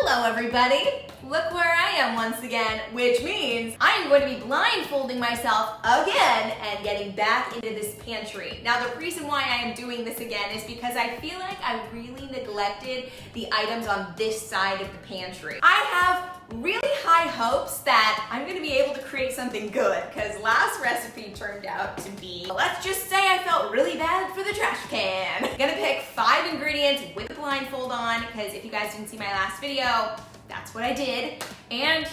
Hello everybody! Look where I am once again, which means I am going to be blindfolding myself again and getting back into this pantry. Now the reason why I am doing this again is because I feel like I really neglected the items on this side of the pantry. I have really high hopes that I'm going to be able to create something good because last recipe turned out to be, let's just say I felt really bad for the trash can. I'm gonna pick 5 ingredients with the blindfold on because if you guys didn't see my last video, that's what I did, and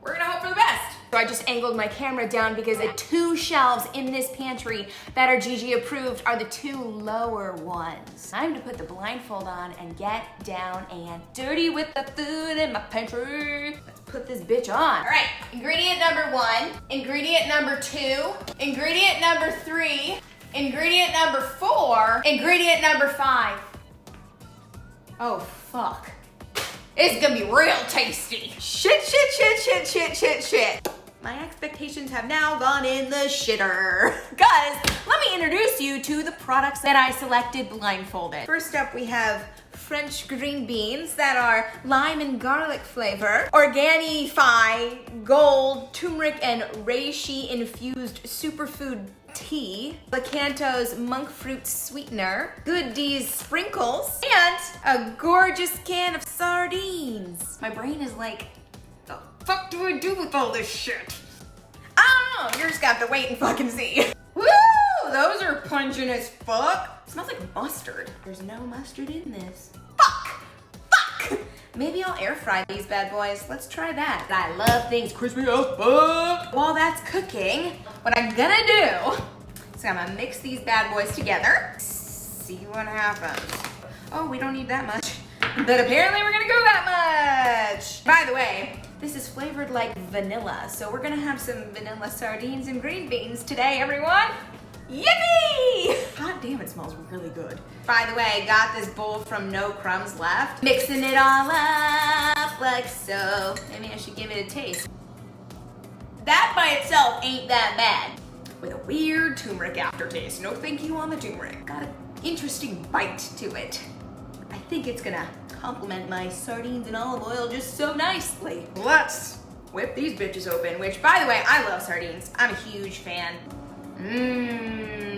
we're gonna hope for the best. So I just angled my camera down because the 2 shelves in this pantry that are GiGi approved are the 2 lower ones. Time to put the blindfold on and get down and dirty with the food in my pantry. Let's put this bitch on. All right, ingredient number 1, ingredient number 2, ingredient number 3, ingredient number 4, ingredient number 5. Oh, fuck. It's gonna be real tasty. Shit. My expectations have now gone in the shitter. Guys, let me introduce you to the products that I selected blindfolded. First up, we have French green beans that are lime and garlic flavor, Organifi Gold Turmeric and reishi infused superfood tea, Lakanto's monk fruit sweetener, Good D's sprinkles, and a gorgeous can of sardines. My brain is like, the fuck do I do with all this shit? I don't know, you're just gonna have to wait and fucking see. Woo! Those are pungent as fuck. It smells like mustard. There's no mustard in this. Fuck! Maybe I'll air fry these bad boys. Let's try that. I love things crispy as fuck. While that's cooking, what I'm gonna do is I'm gonna mix these bad boys together. See what happens. Oh, we don't need that much. But apparently we're gonna go that much. By the way, this is flavored like vanilla. So we're gonna have some vanilla sardines and green beans today, everyone. Yippee! God damn, it smells really good. By the way, I got this bowl from No Crumbs Left. Mixing it all up like so. Maybe I should give it a taste. That by itself ain't that bad. With a weird turmeric aftertaste. No thank you on the turmeric. Got an interesting bite to it. I think it's gonna complement my sardines and olive oil just so nicely. Let's whip these bitches open, which by the way, I love sardines. I'm a huge fan.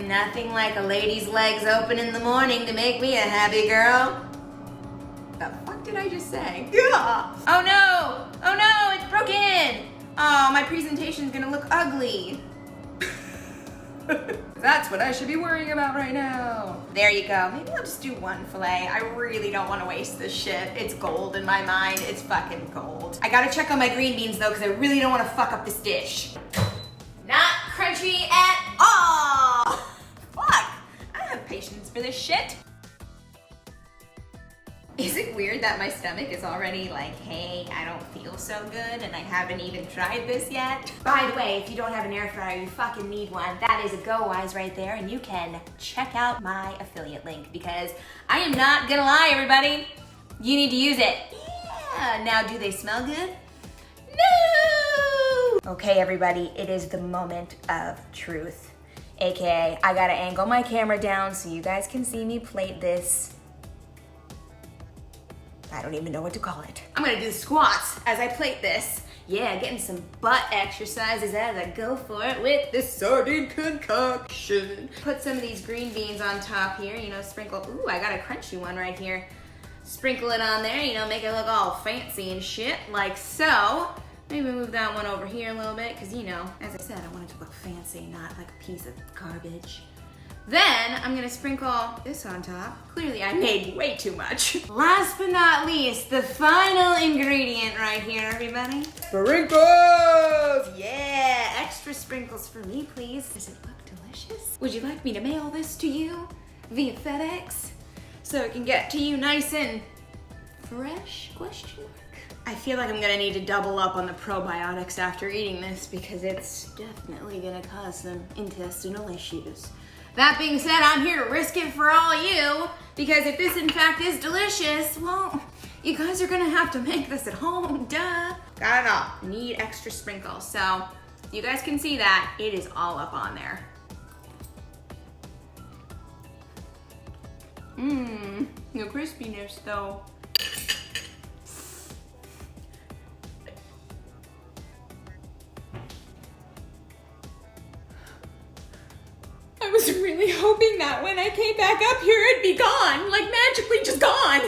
Nothing like a lady's legs open in the morning to make me a happy girl. The fuck did I just say? Yeah. Oh no, it's broken. Oh, my presentation's gonna look ugly. That's what I should be worrying about right now. There you go. Maybe I'll just do 1 fillet. I really don't want to waste this shit. It's gold in my mind. It's fucking gold. I gotta check on my green beans though, because I really don't want to fuck up this dish. Not crunchy at all. Fuck. I don't have patience for this shit. Is it weird that my stomach is already like, hey, I don't feel so good and I haven't even tried this yet? By the way, if you don't have an air fryer, you fucking need one. That is a go-wise right there, and you can check out my affiliate link because I am not gonna lie, everybody. You need to use it. Yeah. Now, do they smell good? No! Okay, everybody, it is the moment of truth. AKA, I gotta angle my camera down so you guys can see me plate this. I don't even know what to call it. I'm gonna do squats as I plate this. Yeah, getting some butt exercises as I go for it with this sardine concoction. Put some of these green beans on top here, you know, sprinkle. Ooh, I got a crunchy one right here. Sprinkle it on there, you know, make it look all fancy and shit, like so. Maybe move that one over here a little bit, because, you know, as I said, I want it to look fancy, not like a piece of garbage. Then I'm gonna sprinkle this on top. Clearly I made way too much. Last but not least, the final ingredient right here, everybody. Sprinkles! Yeah, extra sprinkles for me, please. Does it look delicious? Would you like me to mail this to you via FedEx so it can get to you nice and fresh? Question mark. I feel like I'm gonna need to double up on the probiotics after eating this because it's definitely gonna cause some intestinal issues. That being said, I'm here to risk it for all you, because if this in fact is delicious, well, you guys are gonna have to make this at home, duh. Got it all. Need extra sprinkles. So you guys can see that it is all up on there. No crispiness though. really hoping that when I came back up here, it'd be gone, like magically just gone.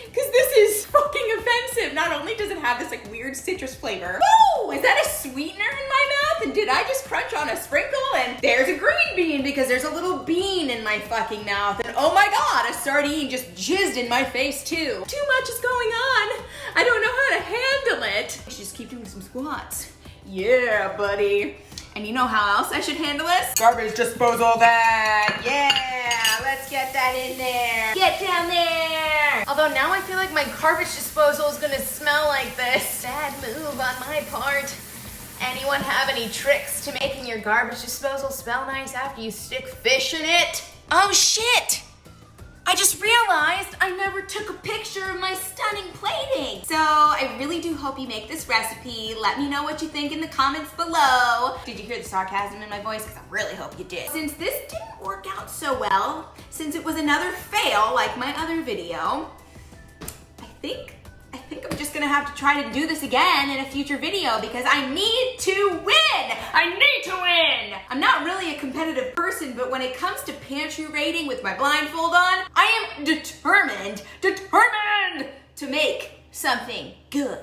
Because this is fucking offensive. Not only does it have this like weird citrus flavor. Woo! Is that a sweetener in my mouth? And did I just crunch on a sprinkle? And there's a green bean because there's a little bean in my fucking mouth. And oh my God, a sardine just jizzed in my face too. Too much is going on. I don't know how to handle it. I should just keep doing some squats. Yeah, buddy. And you know how else I should handle this? Garbage disposal that. Yeah, let's get that in there. Get down there. Although now I feel like my garbage disposal is gonna smell like this. Bad move on my part. Anyone have any tricks to making your garbage disposal smell nice after you stick fish in it? Oh shit! I just realized I never took a picture of my stunning plating. So I really do hope you make this recipe. Let me know what you think in the comments below. Did you hear the sarcasm in my voice? Because I really hope you did. Since this didn't work out so well, since it was another fail like my other video, I think I'm just gonna have to try to do this again in a future video because I need to win! I need to win! I'm not really a competitive person, but when it comes to pantry raiding with my blindfold on, I am determined to make something good.